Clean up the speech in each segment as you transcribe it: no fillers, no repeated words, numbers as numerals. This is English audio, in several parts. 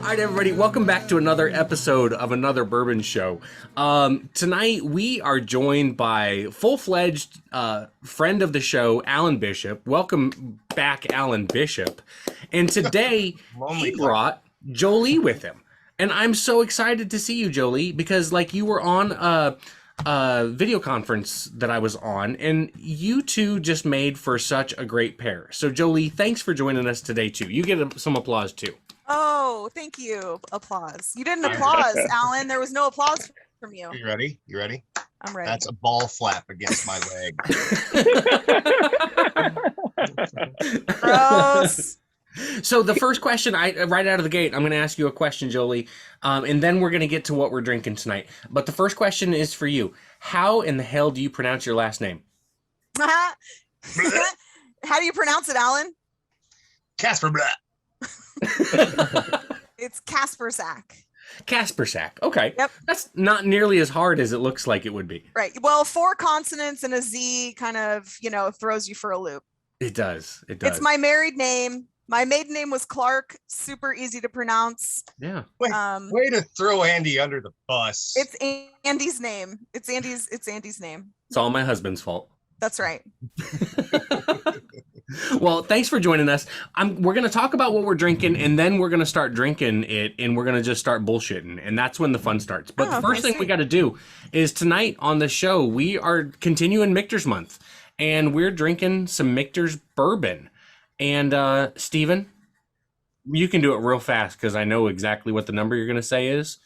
All right, everybody, welcome back to another episode of Another Bourbon Show. Tonight, we are joined by full-fledged friend of the show, Alan Bishop. Welcome back, Alan Bishop. And today, he brought Jolee with him. And I'm so excited to see you, Jolee, because, like, you were on a video conference that I was on, and you two just made for such a great pair. So, Jolee, thanks for joining us today, too. You get some applause, too. Oh, thank you. Applause. You didn't applause, Alan. There was no applause from you. You ready? You ready? I'm ready. That's a ball flap against my leg. Gross. So the first question, right out of the gate, I'm going to ask you a question, Jolee, and then we're going to get to what we're drinking tonight. But the first question is for you. How in the hell do you pronounce your last name? How do you pronounce it, Alan? Kasprzak. It's Kasprzak. Kasprzak. Okay. Yep. That's not nearly as hard as it looks like it would be. Right. Well, 4 consonants and a Z kind of, throws you for a loop. It does. It does. It's my married name. My maiden name was Clark. Super easy to pronounce. Yeah. Way to throw Andy under the bus. It's Andy's name. It's Andy's name. It's all my husband's fault. That's right. Well, thanks for joining us. We're going to talk about what we're drinking, and then we're going to start drinking it, and we're going to just start bullshitting, and that's when the fun starts. But the first thing we got to do is tonight on the show, we are continuing Michter's month, and we're drinking some Michter's bourbon. And Steven, you can do it real fast because I know exactly what the number you're going to say is,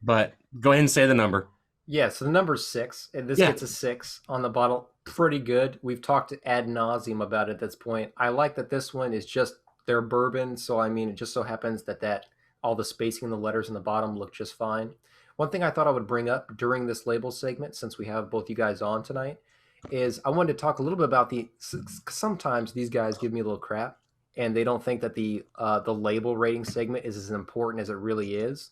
but go ahead and say the number. Yeah, so the number's 6, and this gets a 6 on the bottle. Pretty good. We've talked ad nauseum about it at this point. I like that this one is just their bourbon, so I mean, it just so happens that all the spacing in the letters in the bottom look just fine. One thing I thought I would bring up during this label segment, since we have both you guys on tonight, is I wanted to talk a little bit about sometimes these guys give me a little crap, and they don't think that the label rating segment is as important as it really is.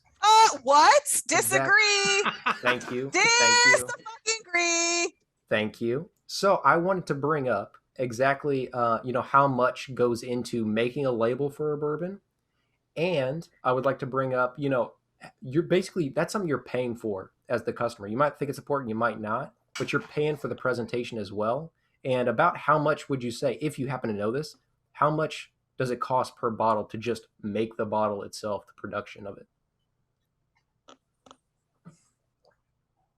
What? Disagree. Thank you. Disagree. Thank you. So I wanted to bring up exactly, how much goes into making a label for a bourbon. And I would like to bring up, you're basically, that's something you're paying for as the customer. You might think it's important, you might not, but you're paying for the presentation as well. And about how much would you say, if you happen to know this, how much does it cost per bottle to just make the bottle itself, the production of it?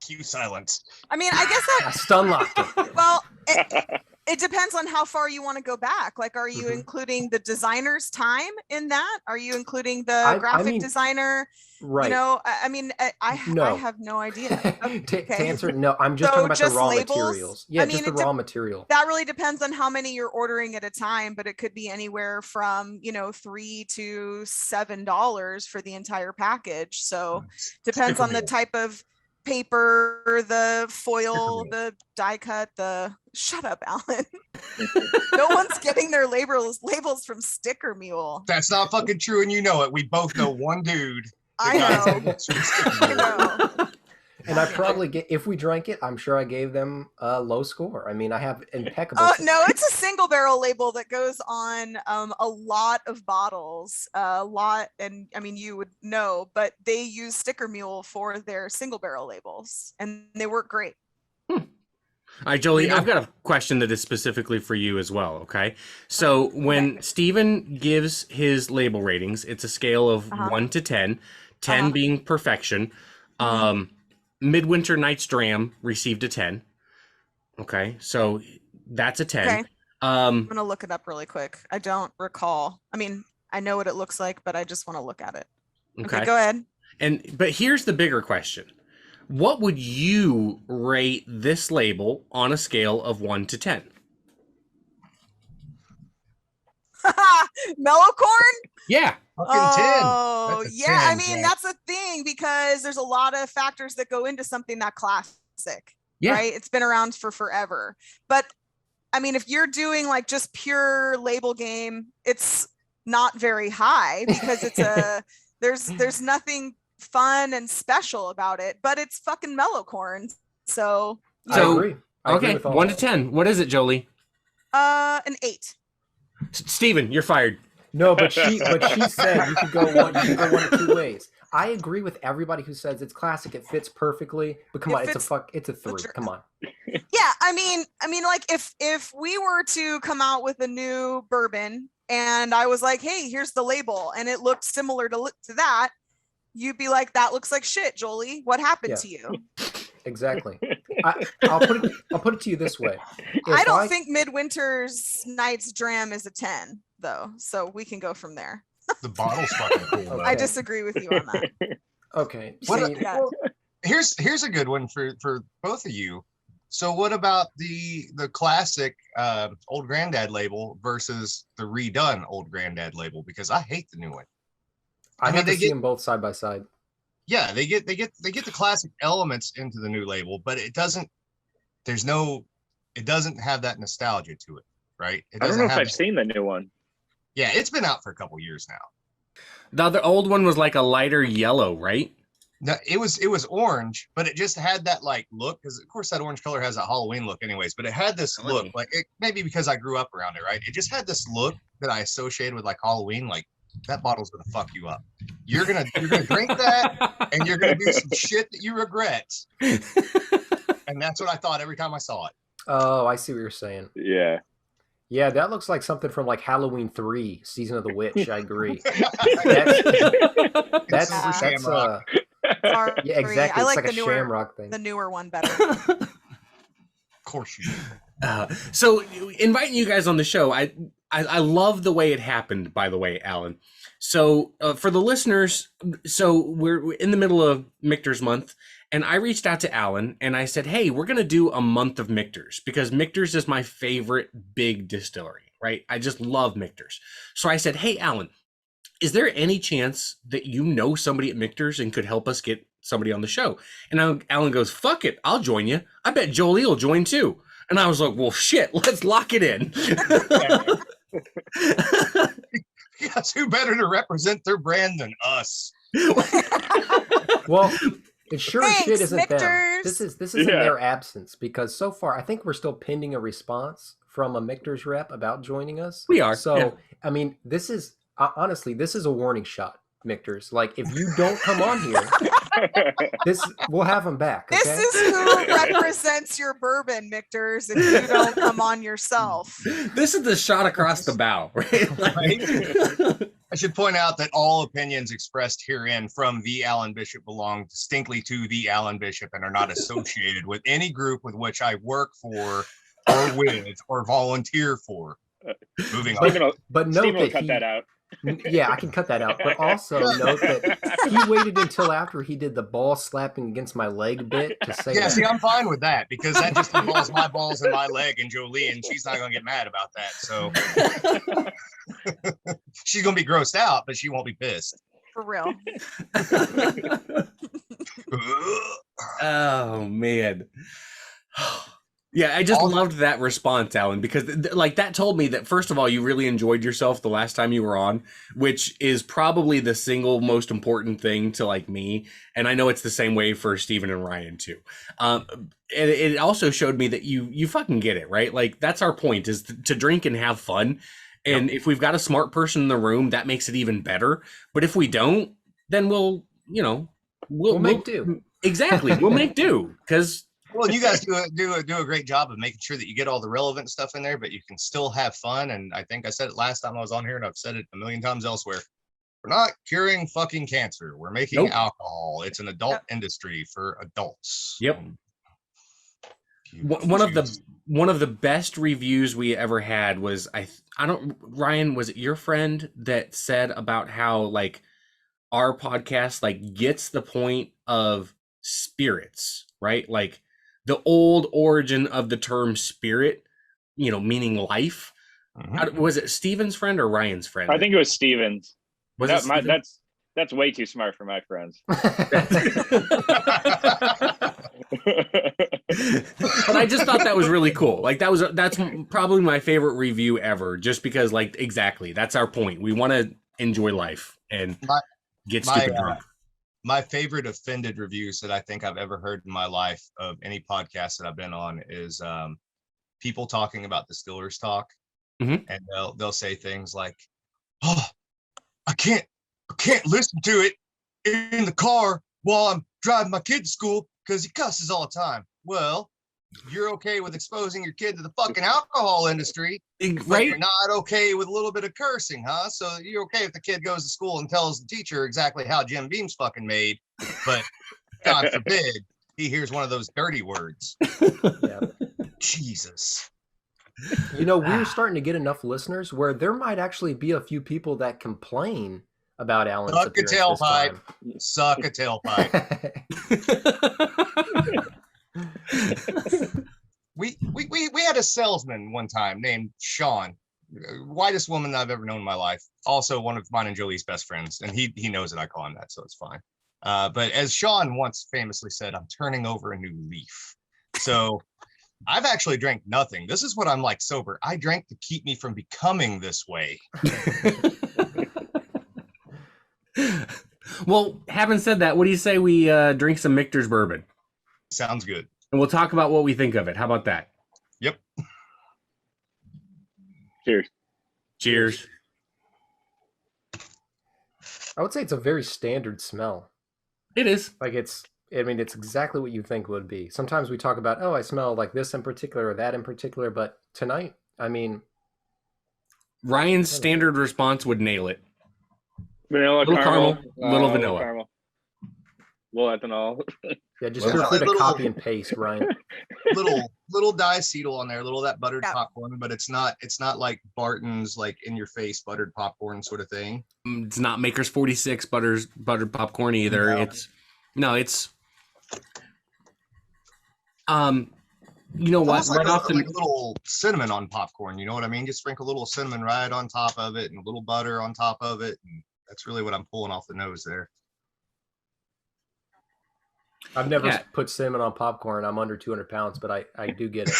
Cue silence. I mean, I guess I stun locked it. Well, it depends on how far you want to go back. Like, are you including the designer's time in that? Are you including the graphic designer? Right. I have no idea. Okay. To answer, no, I'm just talking about the raw labels? materials. Yeah, just the raw material. That really depends on how many you're ordering at a time, but it could be anywhere from, $3 to $7 for the entire package. So depends on the type of paper, the foil, the die cut, shut up, Alan. No one's getting their labels from Sticker Mule. That's not fucking true, and you know it. We both know one dude. I know. And I probably if we drank it, I'm sure I gave them a low score. I mean, I have impeccable. No, it's a single barrel label that goes on a lot of bottles, and I mean, you would know, but they use Sticker Mule for their single barrel labels, and they work great. All right, Jolee, I've got a question that is specifically for you as well, okay? So when Steven gives his label ratings, it's a scale of 1 to 10, 10 being perfection. Midwinter Night's Dram received a 10. Okay, so that's a 10. Okay. I'm going to look it up really quick. I don't recall. I mean, I know what it looks like, but I just want to look at it. Okay, go ahead. But here's the bigger question. What would you rate this label on a scale of 1 to 10? Mellow Corn? Yeah. Oh, yeah. I mean, that's a thing because there's a lot of factors that go into something that classic, right? It's been around for forever. But I mean, if you're doing like just pure label game, it's not very high because it's there's nothing fun and special about it, but it's fucking Mellow Corn. So I agree. Okay, 1 to 10. What is it, Jolee? An 8. Steven, you're fired. No, but she said you could go one of two ways. I agree with everybody who says it's classic, it fits perfectly, but come on, it's a 3. Come on. Yeah, I mean, like if we were to come out with a new bourbon and I was like, hey, here's the label, and it looked similar to that, you'd be like, that looks like shit, Jolee. What happened to you? Exactly. I'll put it to you this way. I don't think Midwinter's Night's Dram is a 10 though, so we can go from there. The bottle's fucking cool. Okay. I disagree with you on that. Okay. Here's a good one for both of you. So what about the classic Old Granddad label versus the redone Old Granddad label? Because I hate the new one. I mean, they see them both side by side. Yeah, they get the classic elements into the new label, but it doesn't have that nostalgia to it, right? I don't know if I've seen the new one. Yeah, it's been out for a couple years now. The other old one was like a lighter yellow, right? No, it was orange, but it just had that like look, because of course that orange color has that Halloween look anyways, but it had this look, like it maybe because I grew up around it, right? It just had this look that I associated with like Halloween, like that bottle's gonna fuck you up. You're gonna drink that and you're gonna do some shit that you regret. And that's what I thought every time I saw it. Oh, I see what you're saying. Yeah. Yeah, that looks like something from like Halloween 3, Season of the Witch. I agree. That's yeah, exactly. I like it's like the a shamrock thing. The newer one better. Of course you do. So inviting you guys on the show, I love the way it happened, by the way, Alan. So for the listeners, so we're in the middle of Michter's month, and I reached out to Alan and I said, hey, we're going to do a month of Michter's because Michter's is my favorite big distillery, right? I just love Michter's. So I said, hey, Alan, is there any chance that you know somebody at Michter's and could help us get somebody on the show? And Alan goes, fuck it, I'll join you. I bet Jolee will join too. And I was like, well, shit, let's lock it in. Yes, who better to represent their brand than us? Well, it sure as shit isn't Michters. them. This is in their absence, because so far I think we're still pending a response from a Michter's rep about joining us. We are. So, yeah. I mean, this is honestly, this is a warning shot, Michters. Like, if you don't come on here, we'll have them back. Okay? This is who represents your bourbon, Michters, if you don't come on yourself. This is the shot across the bow, right? Right? I should point out that all opinions expressed herein from the Alan Bishop belong distinctly to the Alan Bishop and are not associated with any group with which I work for or with or volunteer for. Moving on. But note Steve will cut that out. Yeah, I can cut that out. But also note that he waited until after he did the ball slapping against my leg bit to say that. See, I'm fine with that because that just involves my balls in my leg and Jolee, and she's not going to get mad about that. So she's going to be grossed out, but she won't be pissed. For real. Oh, man. Yeah, I just loved that response, Alan, because like that told me that, first of all, you really enjoyed yourself the last time you were on, which is probably the single most important thing to like me. And I know it's the same way for Steven and Ryan too. And it also showed me that you fucking get it, right? Like that's our point, is to drink and have fun. And if we've got a smart person in the room, that makes it even better. But if we don't, then we'll make do. Exactly. We'll make do, because well, you guys do a great job of making sure that you get all the relevant stuff in there, but you can still have fun. And I think I said it last time I was on here, and I've said it a million times elsewhere. We're not curing fucking cancer. We're making alcohol. It's an adult industry for adults. Yep. One of the best reviews we ever had was Ryan, was it your friend that said about how like our podcast like gets the point of spirits, right? Like the old origin of the term spirit, meaning life. Mm-hmm. Was it Steven's friend or Ryan's friend? I think it was Steven's. Steven? That's way too smart for my friends. But I just thought that was really cool. Like that's probably my favorite review ever, just because like exactly that's our point. We want to enjoy life and get stupid drunk. My favorite offended reviews that I think I've ever heard in my life of any podcast that I've been on is people talking about distillers talk. Mm-hmm. And they'll say things like, oh, I can't listen to it in the car while I'm driving my kid to school because he cusses all the time. Well, you're okay with exposing your kid to the fucking alcohol industry, Right? but you're not okay with a little bit of cursing, huh? So you're okay if the kid goes to school and tells the teacher exactly how Jim Beam's fucking made, but God forbid he hears one of those dirty words. Yeah. Jesus. You know, we're starting to get enough listeners where there might actually be a few people that complain about Alan's Suck a appearance this tailpipe. time. Suck a tailpipe. We had a salesman one time named Sean, whitest woman I've ever known in my life. Also one of mine and Jolie's best friends, and he knows that I call him that, so it's fine. But as Sean once famously said, I'm turning over a new leaf. So I've actually drank nothing. This is what I'm like sober. I drank to keep me from becoming this way. Well, having said that, what do you say we drink some Michter's bourbon? Sounds good. And we'll talk about what we think of it. How about that? Yep. Cheers. Cheers. I would say it's a very standard smell. It is. Like it's exactly what you think would be. Sometimes we talk about, oh, I smell like this in particular or that in particular, but tonight, I mean, Ryan's standard response would nail it. Vanilla Little caramel. little vanilla. Caramel. Little ethanol. yeah, just Well, feel free to little- copy and paste, Ryan. little diacetyl on there, little of that buttered Yeah. popcorn, but it's not like Barton's like in your face buttered popcorn sort of thing. It's not Maker's 46 buttered popcorn either. No. It's you know what? Almost like, Right off like a little cinnamon on popcorn, you know what I mean? Just sprinkle a little cinnamon right on top of it and a little butter on top of it. And that's really what I'm pulling off the nose there. I've never put cinnamon on popcorn. I'm under 200 pounds, but I do get it.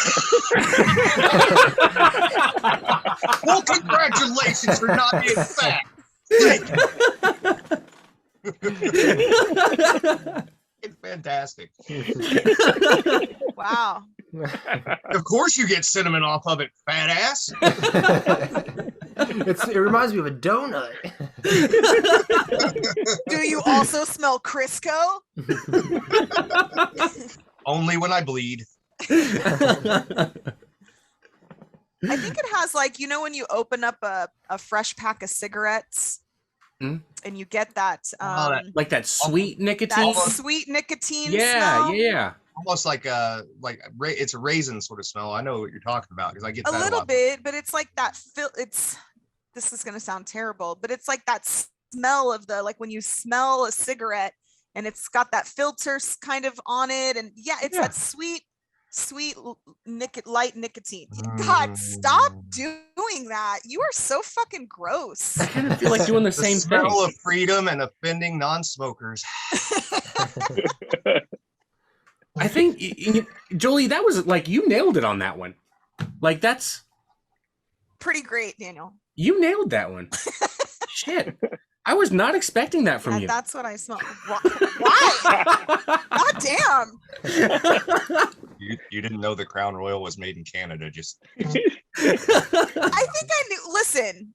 Well, congratulations for not being fat. Thank you. It's fantastic. Wow. Of course you get cinnamon off of it, fat ass. It reminds me of a donut. Do you also smell Crisco? Only when I bleed. I think it has like, when you open up a fresh pack of cigarettes and you get that like that sweet nicotine. that sweet nicotine Yeah, smell. yeah. Almost like it's a raisin sort of smell. I know what you're talking about because I get A that little lot. bit, but it's like that this is going to sound terrible, but it's like that smell of like when you smell a cigarette and it's got that filter kind of on it. And that sweet light nicotine. God, stop doing that. You are so fucking gross. I kind of feel like doing the same smell thing. of freedom and offending non-smokers. I think, Jolie, that was like, you nailed it on that one. Like, that's pretty great, Daniel. You nailed that one. Shit. I was not expecting that from you. That's what I smell. Why? God damn. You didn't know the Crown Royal was made in Canada. Just I think I knew. Listen.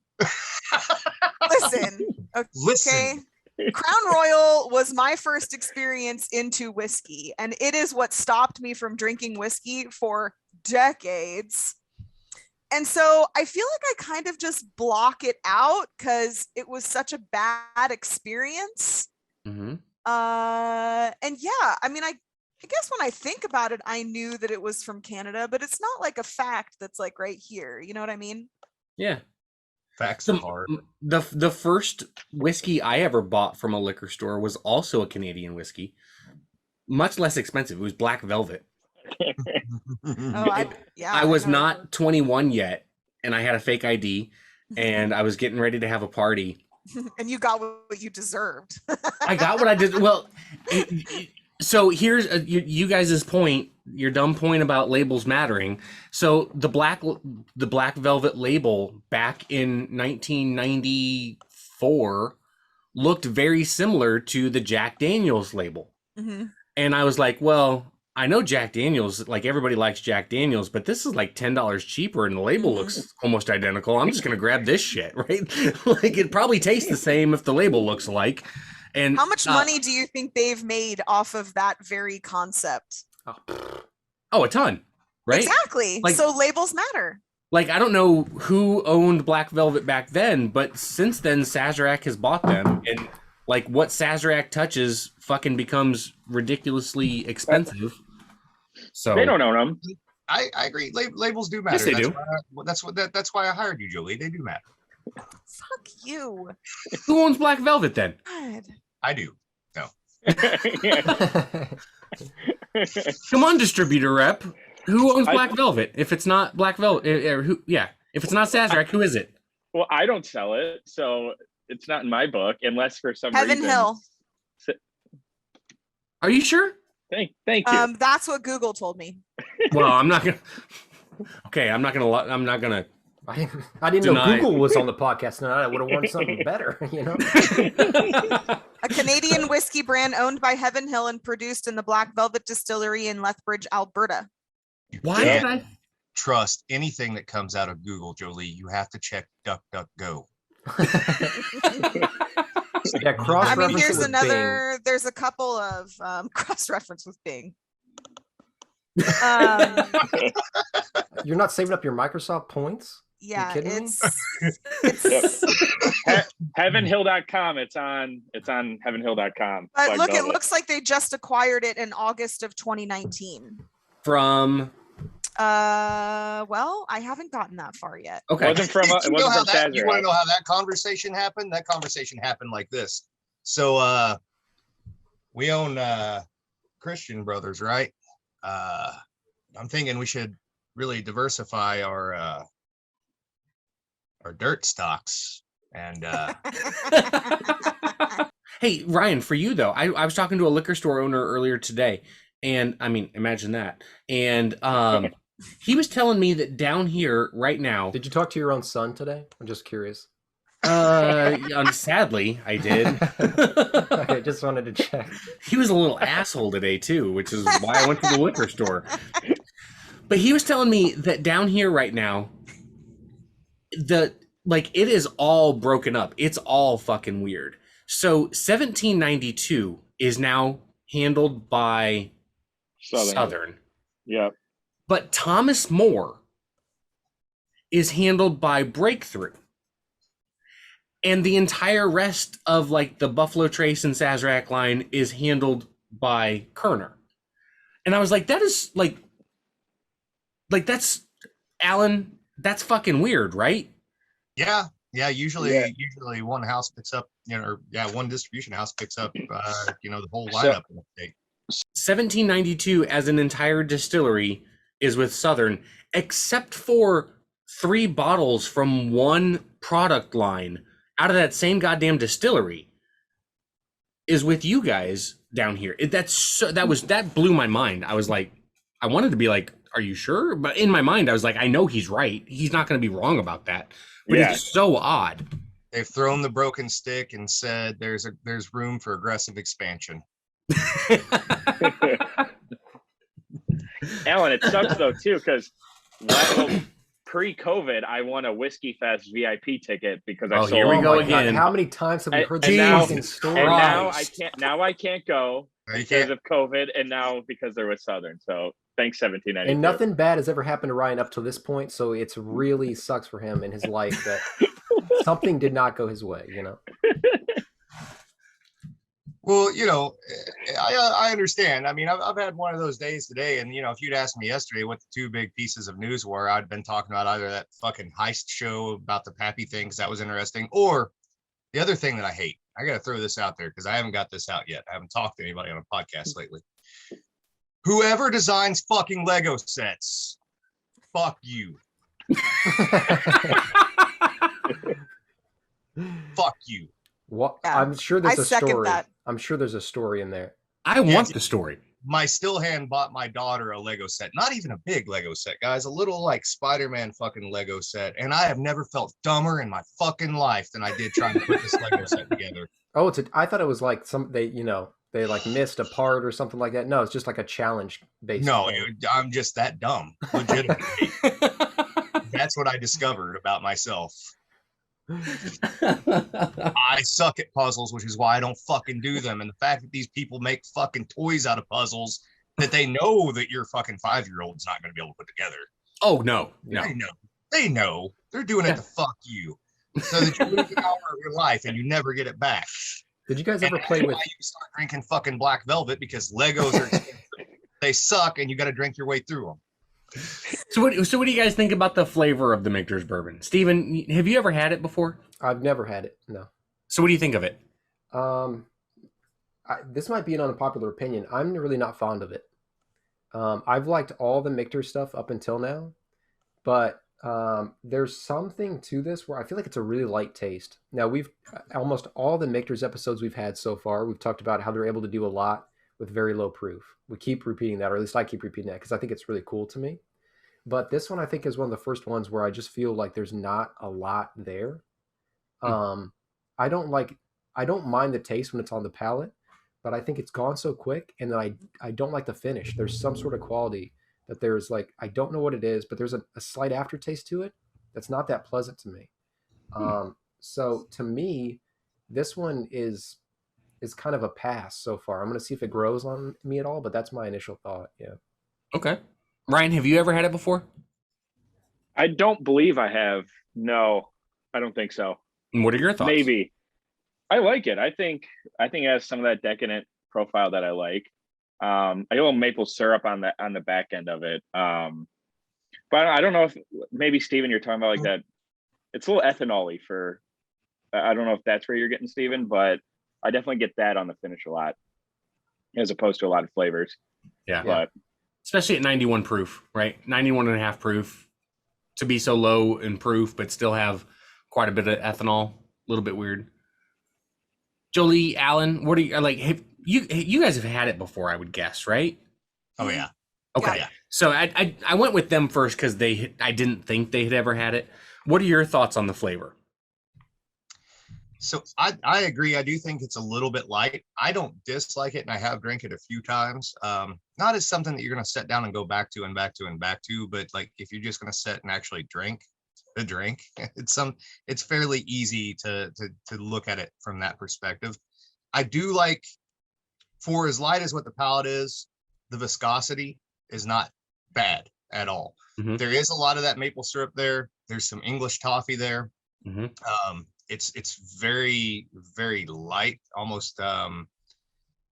Okay. Listen. Crown Royal was my first experience into whiskey, and it is what stopped me from drinking whiskey for decades. And so I feel like I kind of just block it out because it was such a bad experience. Mm-hmm. And yeah, I mean, I guess when I think about it, I knew that it was from Canada, but it's not like a fact that's like right here. You know what I mean? Yeah. Facts are hard. The first whiskey I ever bought from a liquor store was also a Canadian whiskey. Much less expensive. It was Black Velvet. I was not 21 yet, and I had a fake ID, and I was getting ready to have a party. And you got what you deserved. I got what I did. Well, so here's you guys' point, your dumb point about labels mattering. So the Black Velvet label back in 1994 looked very similar to the Jack Daniel's label. Mm-hmm. And I was like, well, I know Jack Daniels, like everybody likes Jack Daniels, but this is like $10 cheaper and the label looks almost identical. I'm just going to grab this shit, right? Like it probably tastes the same if the label looks alike. And how much money do you think they've made off of that very concept? Oh, a ton, right? Exactly. Like, so labels matter. Like, I don't know who owned Black Velvet back then, but since then, Sazerac has bought them. And like what Sazerac touches fucking becomes ridiculously expensive. So they don't own them. I agree. Labels do matter. Yes, they do. That's why I hired you, Jolie. They do matter. Fuck you. Who owns Black Velvet then? God. I do. No. Come on, distributor rep. Who owns Black Velvet? If it's not Black Velvet, if it's not Sazerac, who is it? Well, I don't sell it, so it's not in my book, unless for some Heaven reason. Hill. Are you sure? Thank you. That's what Google told me. Well, I'm not gonna. Okay, I'm not gonna. I didn't know Google was on the podcast tonight. I would have won something better, you know. A Canadian whiskey brand owned by Heaven Hill and produced in the Black Velvet Distillery in Lethbridge, Alberta. Why did I trust anything that comes out of Google, Jolie? You have to check DuckDuckGo. Yeah, I mean, here's another. Bing. There's a couple of cross-reference with Bing. You're not saving up your Microsoft points? Yeah, it's heavenhill.com. It's on heavenhill.com. But look, it looks like they just acquired it in August of 2019. From well, I haven't gotten that far yet. Okay. It wasn't from you want to know how that conversation happened? That conversation happened like this. So we own Christian Brothers, right? I'm thinking we should really diversify our dirt stocks and Hey, Ryan, for you though, I was talking to a liquor store owner earlier today, and I mean, imagine that. And he was telling me that down here right now. Did you talk to your own son today? I'm just curious. Sadly, I did. Okay, just wanted to check. He was a little asshole today too, which is why I went to the liquor store. But he was telling me that down here right now, it is all broken up. It's all fucking weird. So 1792 is now handled by Southern. Yeah. But Thomas More is handled by Breakthrough. And the entire rest of like the Buffalo Trace and Sazerac line is handled by Kerner. And I was like, that is like that's Alan, that's fucking weird, right? Yeah. Usually one house picks up, one distribution house picks up, the whole lineup in the state. 1792 as an entire distillery is with Southern, except for 3 bottles from one product line out of that same goddamn distillery is with you guys down here. That blew my mind. I was like, I wanted to be like, are you sure? But in my mind, I was like, I know he's right. He's not going to be wrong about that. But it's so odd. They've thrown the broken stick and said there's room for aggressive expansion. Alan, it sucks though too, because pre-COVID, I won a Whiskey Fest VIP ticket because I sold. Here we go again. How many times have we heard this fucking story? And now I can't go because of COVID, and now because they're with Southern. So thanks, 1792. And nothing bad has ever happened to Ryan up to this point, so it's really sucks for him in his life that something did not go his way. Well, I understand. I mean, I've had one of those days today, and if you'd asked me yesterday what the 2 big pieces of news were, I'd been talking about either that fucking heist show about the Pappy thing, because that was interesting, or the other thing that I hate. I got to throw this out there because I haven't got this out yet. I haven't talked to anybody on a podcast lately. Whoever designs fucking Lego sets, fuck you. Fuck you. What? Yeah, I'm sure there's a story. That. I'm sure there's a story in there. I want the story. My Stillhand bought my daughter a Lego set. Not even a big Lego set, guys. A little like Spider-Man fucking Lego set. And I have never felt dumber in my fucking life than I did trying to put this Lego set together. Oh, I thought it was like they like missed a part or something like that. No, it's just like a challenge based. No, I'm just that dumb. Legitimately. That's what I discovered about myself. I suck at puzzles, which is why I don't fucking do them. And the fact that these people make fucking toys out of puzzles that they know that your fucking 5-year-old's not going to be able to put together. Oh, no. They know. They're doing it to fuck you. So that you lose an hour of your life and you never get it back. Did you guys ever play with... You start drinking fucking Black Velvet because Legos are expensive. They suck and you got to drink your way through them. So what do you guys think about the flavor of the Michter's bourbon? Steven, have you ever had it before? I've never had it, no. So what do you think of it? This might be an unpopular opinion. I'm really not fond of it. I've liked all the Michter stuff up until now, but there's something to this where I feel like it's a really light taste. Now, we've almost all the Michter's episodes we've had so far, we've talked about how they're able to do a lot with very low proof. We keep repeating that, or at least I keep repeating that, because I think it's really cool to me. But this one, I think, is one of the first ones where I just feel like there's not a lot there. I don't mind the taste when it's on the palate, but I think it's gone so quick, and then I don't like the finish. There's some sort of quality that there's like, I don't know what it is, but there's a slight aftertaste to it that's not that pleasant to me. So to me, this one is kind of a pass so far. I'm going to see if it grows on me at all, but that's my initial thought. Yeah. Okay. Ryan, have you ever had it before? I don't believe I have. No, I don't think so. And what are your thoughts? Maybe. I like it. I think it has some of that decadent profile that I like. I get a little maple syrup on the back end of it. But I don't know if maybe Steven, you're talking about like that. It's a little ethanol-y for, I don't know if that's where you're getting, Steven, but I definitely get that on the finish a lot, as opposed to a lot of flavors. Yeah. But especially at 91 proof, right? 91.5 proof, to be so low in proof, but still have quite a bit of ethanol. A little bit weird. Jolee, Alan, what are you like? You guys have had it before, I would guess, right? Oh yeah. Okay. Yeah. So I went with them first because I didn't think they had ever had it. What are your thoughts on the flavor? So I agree. I do think it's a little bit light. I don't dislike it, and I have drank it a few times. Not as something that you're going to sit down and go back to and back to and back to, but like if you're just going to sit and actually drink the drink, it's fairly easy to look at it from that perspective. I do like, for as light as what the palate is, the viscosity is not bad at all. Mm-hmm. There is a lot of that maple syrup there. There's some English toffee there. Mm-hmm. It's very, very light, almost like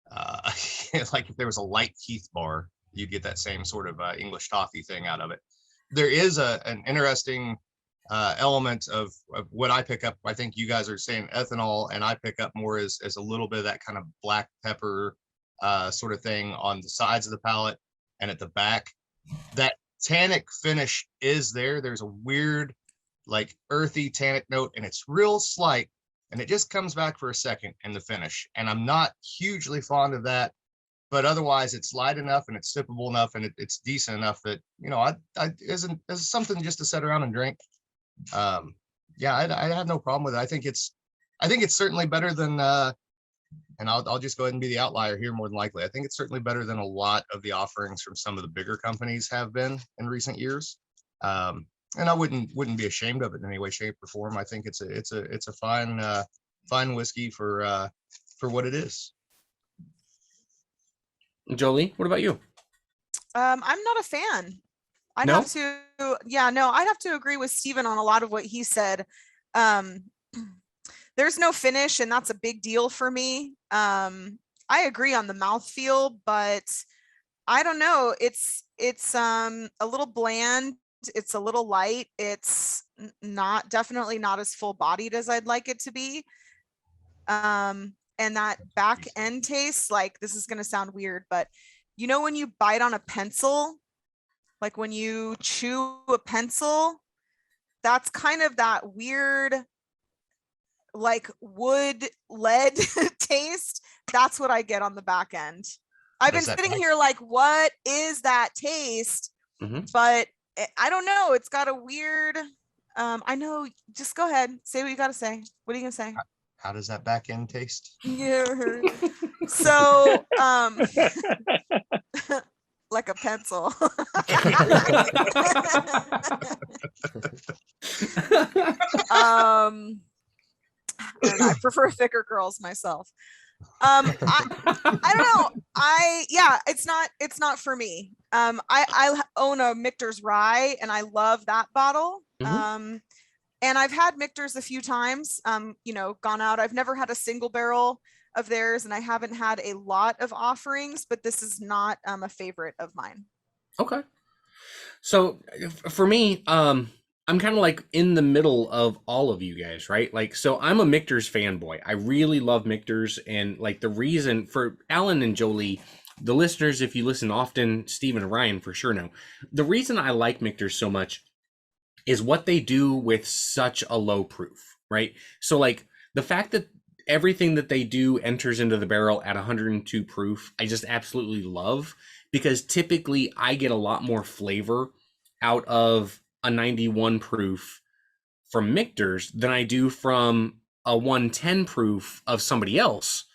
if there was a light Keith bar, you'd get that same sort of English toffee thing out of it. There is an interesting element of what I pick up. I think you guys are saying ethanol, and I pick up more as a little bit of that kind of black pepper sort of thing on the sides of the palate and at the back. That tannic finish is there. There's a weird, like earthy tannic note, and it's real slight, and it just comes back for a second in the finish. And I'm not hugely fond of that, but otherwise it's light enough and it's sippable enough, and it's decent enough that, you know, I isn't as something just to sit around and drink. Yeah, I have no problem with it. I think it's certainly better than and I'll just go ahead and be the outlier here more than likely. I think it's certainly better than a lot of the offerings from some of the bigger companies have been in recent years. And I wouldn't be ashamed of it in any way, shape, or form. I think it's a fine whiskey for what it is. Jolee, what about you? I'm not a fan. I'd have to agree with Steven on a lot of what he said. There's no finish, and that's a big deal for me. I agree on the mouthfeel, but I don't know. It's a little bland. It's a little light. It's definitely not as full bodied as I'd like it to be. And that back end taste, like, this is going to sound weird, but you know, when you bite on a pencil, like when you chew a pencil, that's kind of that weird, like wood lead taste. That's what I get on the back end. I've been sitting here like, what is that taste? Mm-hmm. But I don't know. It's got a weird, I know, just go ahead. Say what you got to say. What are you going to say? How does that back end taste? Yeah. So, like a pencil. I prefer thicker girls myself. I don't know. It's not for me. I own a Michter's rye and I love that bottle. Mm-hmm. And I've had Michters a few times, gone out. I've never had a single barrel of theirs, and I haven't had a lot of offerings, but this is not a favorite of mine. Okay. So for me, I'm kind of like in the middle of all of you guys, right? Like, so I'm a Michter's fanboy. I really love Michters, and like the reason for Alan and Jolee, the listeners, if you listen often, Steve and Ryan for sure know, the reason I like Michters so much is what they do with such a low proof, right? So like the fact that everything that they do enters into the barrel at 102 proof, I just absolutely love, because typically I get a lot more flavor out of a 91 proof from Michter's than I do from a 110 proof of somebody else,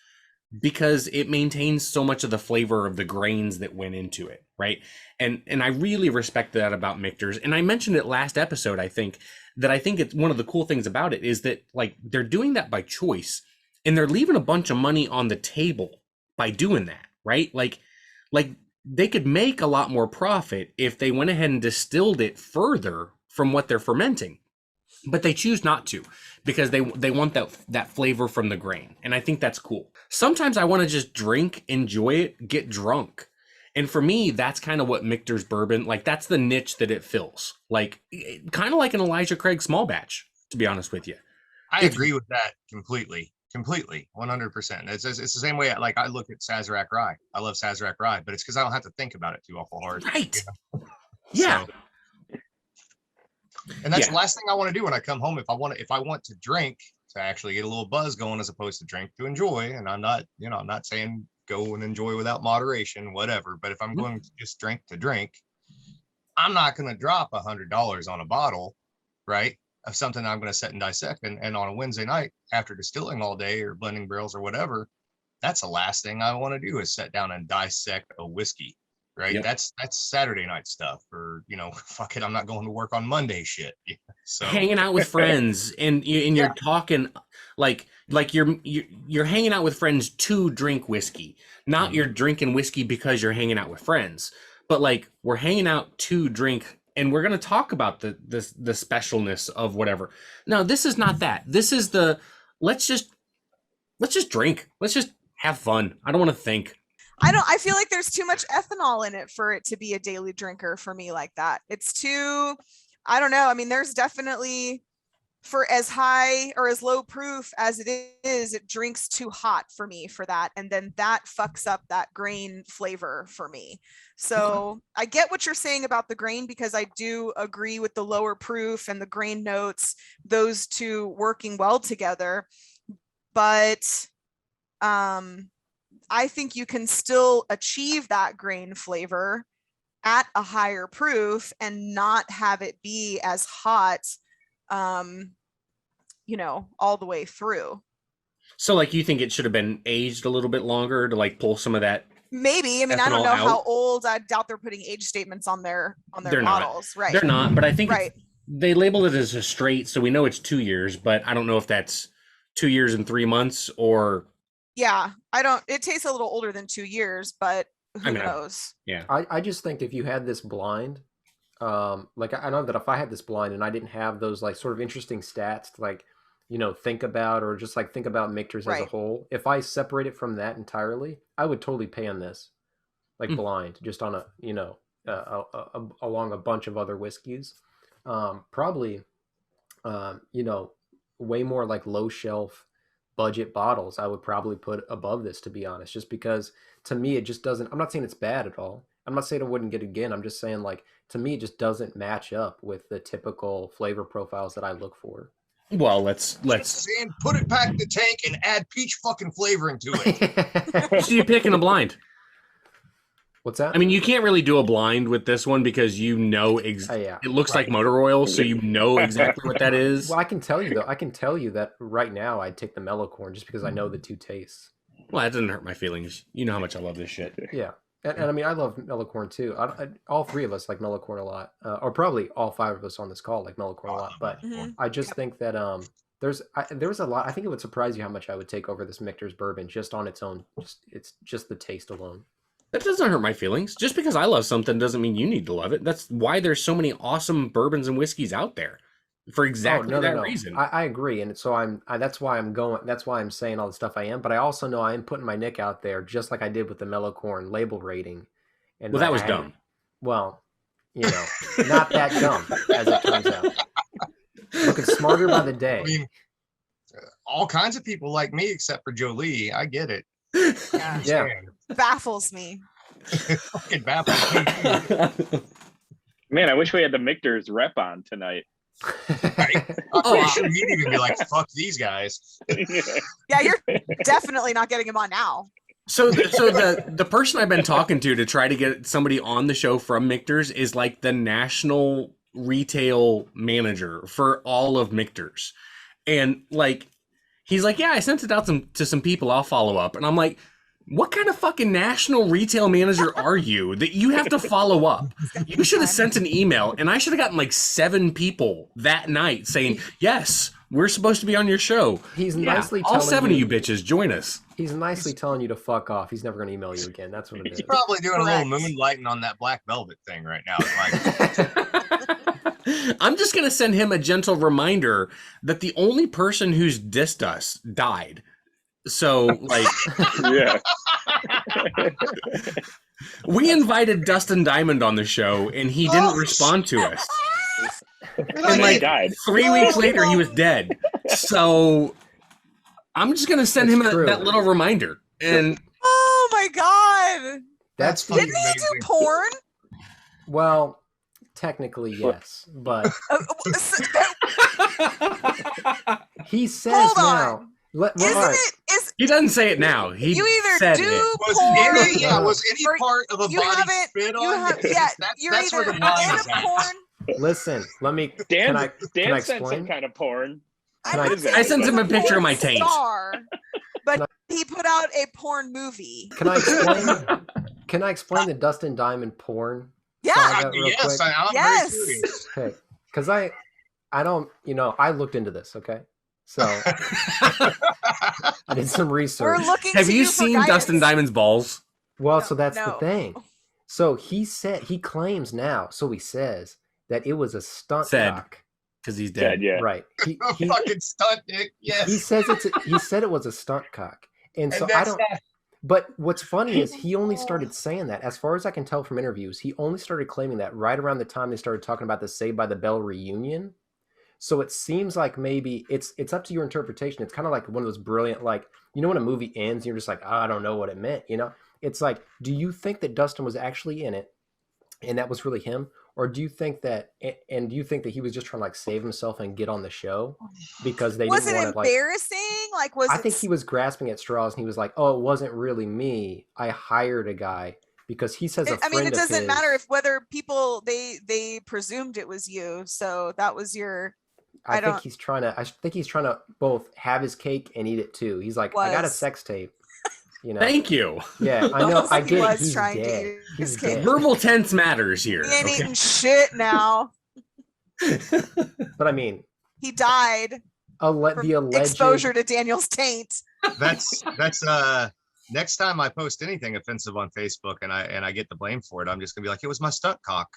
because it maintains so much of the flavor of the grains that went into it, right? And I really respect that about Michter's. And I mentioned it last episode, I think it's one of the cool things about it is that like they're doing that by choice, and they're leaving a bunch of money on the table by doing that, right? Like they could make a lot more profit if they went ahead and distilled it further from what they're fermenting. But they choose not to, because they want that flavor from the grain. And I think that's cool. Sometimes I want to just drink, enjoy it, get drunk. And for me, that's kind of what Michter's bourbon, like that's the niche that it fills. Like kind of like an Elijah Craig small batch, to be honest with you. I agree with that completely, 100%. It's the same way. Like I look at Sazerac rye. I love Sazerac rye, but it's because I don't have to think about it too awful hard. Right. Yeah. So, and that's the last thing I want to do when I come home. If I want to drink, to actually get a little buzz going, as opposed to drink to enjoy. And I'm not saying go and enjoy without moderation, whatever. But if I'm going to just drink to drink, I'm not going to drop $100 on a bottle, right, of something I'm going to sit and dissect. And on a Wednesday night after distilling all day or blending barrels or whatever, that's the last thing I want to do is sit down and dissect a whiskey. Right. Yep. That's Saturday night stuff, or, fuck it, I'm not going to work on Monday shit. So hanging out with friends and you're talking like you're hanging out with friends to drink whiskey, not you're drinking whiskey because you're hanging out with friends, but like we're hanging out to drink, and we're going to talk about the specialness of whatever. No, this is not that. This is let's just drink. Let's just have fun. I don't want to think. I feel like there's too much ethanol in it for it to be a daily drinker for me like that. It's too, I don't know. I mean, there's definitely, for as high or as low proof as it is, it drinks too hot for me for that. And then that fucks up that grain flavor for me. So I get what you're saying about the grain, because I do agree with the lower proof and the grain notes, those two working well together. But, I think you can still achieve that grain flavor at a higher proof and not have it be as hot, all the way through. So like you think it should have been aged a little bit longer to like pull some of that? Maybe. I mean, I don't know how old. I doubt they're putting age statements on their bottles. Right. They're not, but I think they labeled it as a straight, so we know it's 2 years, but I don't know if that's 2 years and 3 months or... Yeah, it tastes a little older than 2 years, but who knows? I just think if you had this blind, like I know that if I had this blind and I didn't have those like sort of interesting stats to like, think about, or just like think about Michter's as a whole, if I separate it from that entirely, I would totally pay on this, like blind, just on along a bunch of other whiskeys. Probably, way more like low shelf budget bottles I would probably put above this, to be honest, just because to me it just doesn't, I'm not saying it's bad at all, I'm not saying I wouldn't get it again, I'm just saying like to me it just doesn't match up with the typical flavor profiles that I look for. Well, let's saying put it back in the tank and add peach fucking flavoring to it. So you're picking a blind? What's that? I mean, you can't really do a blind with this one because it looks like motor oil, so you know exactly what that is. Well, I can tell you though. I can tell you that right now I'd take the Mellow Corn just because I know the two tastes. Well, that doesn't hurt my feelings. You know how much I love this shit. Yeah, and I mean I love Mellow Corn too. All three of us like Mellow Corn a lot, or probably all five of us on this call like Mellow Corn a lot. But I just think that there's a lot. I think it would surprise you how much I would take over this Michter's bourbon just on its own. It's just the taste alone. That doesn't hurt my feelings. Just because I love something doesn't mean you need to love it. That's why there's so many awesome bourbons and whiskeys out there, for exactly that reason. I agree, and so that's why I'm going. That's why I'm saying all the stuff I am. But I also know I am putting my nick out there, just like I did with the Mellow Corn label rating. And that was dumb. Well, not that dumb as it turns out. Looking smarter by the day. I mean, all kinds of people like me, except for Jolee. I get it. Yeah. Baffles me. Fucking baffles me. Man, I wish we had the Michter's rep on tonight. Right? I'm pretty sure he'd even be like, fuck these guys. Yeah, you're definitely not getting him on now. So the person I've been talking to try to get somebody on the show from Michter's is like the national retail manager for all of Michter's. And like, he's like, yeah, I sent it out to some people. I'll follow up. And I'm like, what kind of fucking national retail manager are you that you have to follow up? You should have sent an email, and I should have gotten like 7 people that night saying, yes, we're supposed to be on your show. He's nicely all 7 of you bitches, join us. He's nicely telling you to fuck off. He's never going to email you again. That's what it is. He's probably doing a little moonlighting on that black velvet thing right now. I'm just going to send him a gentle reminder that the only person who's dissed us died. So, like, Yeah. We invited Dustin Diamond on the show, and he didn't respond to us. And like died. 3 weeks later, he was dead. So I'm just gonna send him that little reminder. And oh my god, didn't he do porn? Well, technically yes, but he says Hold now. on. He doesn't say it now. He you either said do it. porn, was any part of a body spit on? You're that's either where the line in is a at. porn. Listen, let me. Dan can I sent explain? some kind of porn. I sent him a picture of my taint. But he put out a porn movie. Can I explain? Can I explain the Dustin Diamond porn? Yeah. saga real quick? I'm Yes. very curious. Okay, because I don't. I looked into this. Okay, so I did some research. We're looking. Have to you for seen guidance. Dustin Diamond's balls? Well, No, so that's the no. thing. So he claims now. So he says that it was a stunt Said. cock. Because he's Dead, dead. yeah. Right. He Fucking stunt dick. Yes. he says he said it was a stunt cock, and so I that's don't. not- But what's funny is he only started saying that, as far as I can tell from interviews, he only started claiming that right around the time they started talking about the Saved by the Bell reunion. So it seems like maybe it's up to your interpretation. It's kind of like one of those brilliant, like, when a movie ends, and you're just like, I don't know what it meant, It's like, do you think that Dustin was actually in it, and that was really him? Or do you think that, and do you think that he was just trying to like save himself and get on the show because they Was didn't it want to like? embarrassing? Like, was I it? think he was grasping at straws, and he was like, "Oh, it wasn't really me. I hired a guy because he says a friend I mean, it of doesn't his- matter if whether people they presumed it was you. So that was your. I think he's trying to both have his cake and eat it too. He's like, I got a Was. sex tape. Thank you. Yeah, I know. Sounds like I he get it. was He's trying to dead. eat He's his cake. dead. Verbal tense matters here. He ain't okay? eating shit now. But I mean, He died from the alleged exposure to Daniel's taint. That's next time I post anything offensive on Facebook and I get the blame for it, I'm just gonna be like, it was my stunt cock.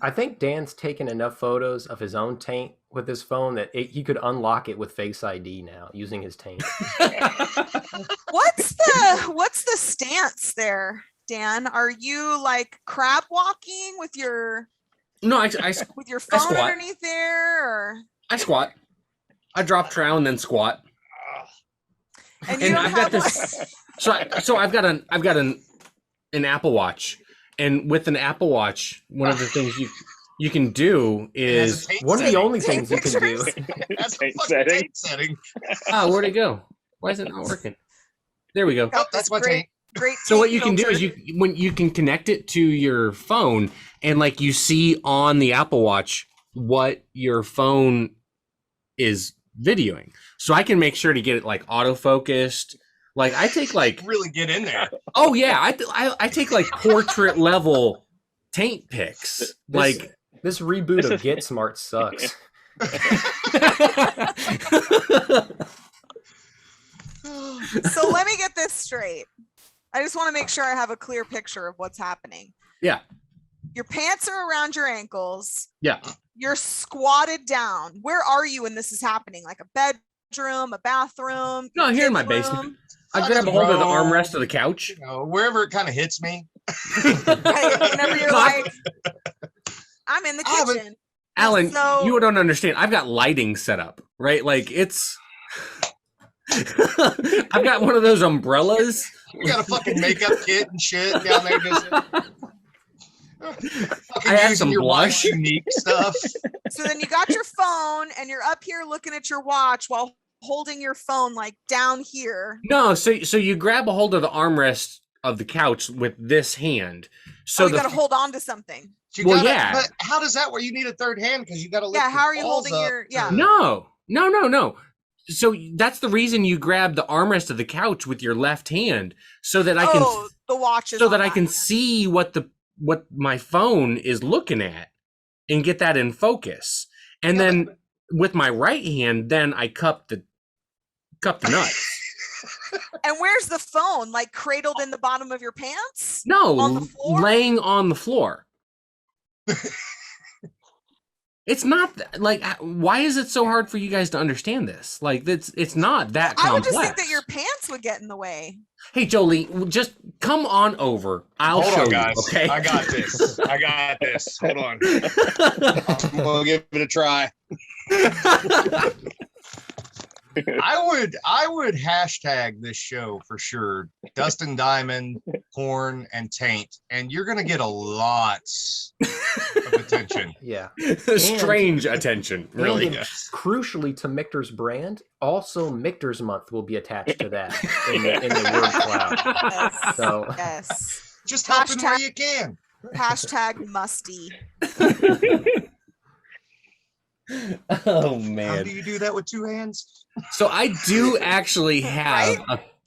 I think Dan's taken enough photos of his own taint with his phone that he could unlock it with Face ID now using his taint. What's the stance there, Dan? Are you like crab walking with your No, I phone squat. underneath there, or I squat. I drop trow and then squat. and you And don't I've have got this. So I've got an Apple Watch, and with an Apple Watch, one of the things you can do is One of the only things you can do. That's a Taint fucking setting. taint setting. where'd it go? Why is it not working? There we go. Oh, that's my great taint. Great. So what you can do filter. is when you can connect it to your phone, and like you see on the Apple Watch what your phone is videoing. So I can make sure to get it like autofocused. Like I take like really get in there. Oh yeah, I take like portrait level taint pics. This reboot of Get Smart sucks. So let me get this straight. I just want to make sure I have a clear picture of what's happening. Yeah. Your pants are around your ankles. Yeah. You're squatted down. Where are you when this is happening? Like a bedroom, a bathroom? No, here in my basement. I grab a hold of the armrest of the couch. You know, wherever it kind of hits me. Right, whenever you're like, I'm in the kitchen. Alan, you don't understand. I've got lighting set up, right? Like it's I've got one of those umbrellas. You got a fucking makeup kit and shit down there. Just I have some blush. Unique stuff. So then you got your phone and you're up here looking at your watch while holding your phone like down here. No, so you grab a hold of the armrest of the couch with this hand. So you got to hold on to something. Yeah. But how does that work? You need a third hand because you got to lift. Yeah, how are you holding your? Yeah. No. So that's the reason you grab the armrest of the couch with your left hand, so that I can the watch is so that I that. can see what my phone is looking at and get that in focus. And then with my right hand, then I cup the nuts. And where's the phone? Like cradled in the bottom of your pants? No, on the floor? Laying on the floor. It's not like, why is it so hard for you guys to understand this? Like, it's not that complex. I would just think that your pants would get in the way. Hey, Jolee, just come on over. I'll show you, guys. Okay? I got this. Hold on. We'll give it a try. I would hashtag this show for sure. Dustin Diamond, Corn, and Taint, and you're gonna get a lot of attention. Yeah, strange attention, really. And crucially to Michter's brand, also Michter's month will be attached to that in the word cloud. Yes. So yes, just hop in where you can. Hashtag musty. Oh man! How do you do that with two hands? So I do actually have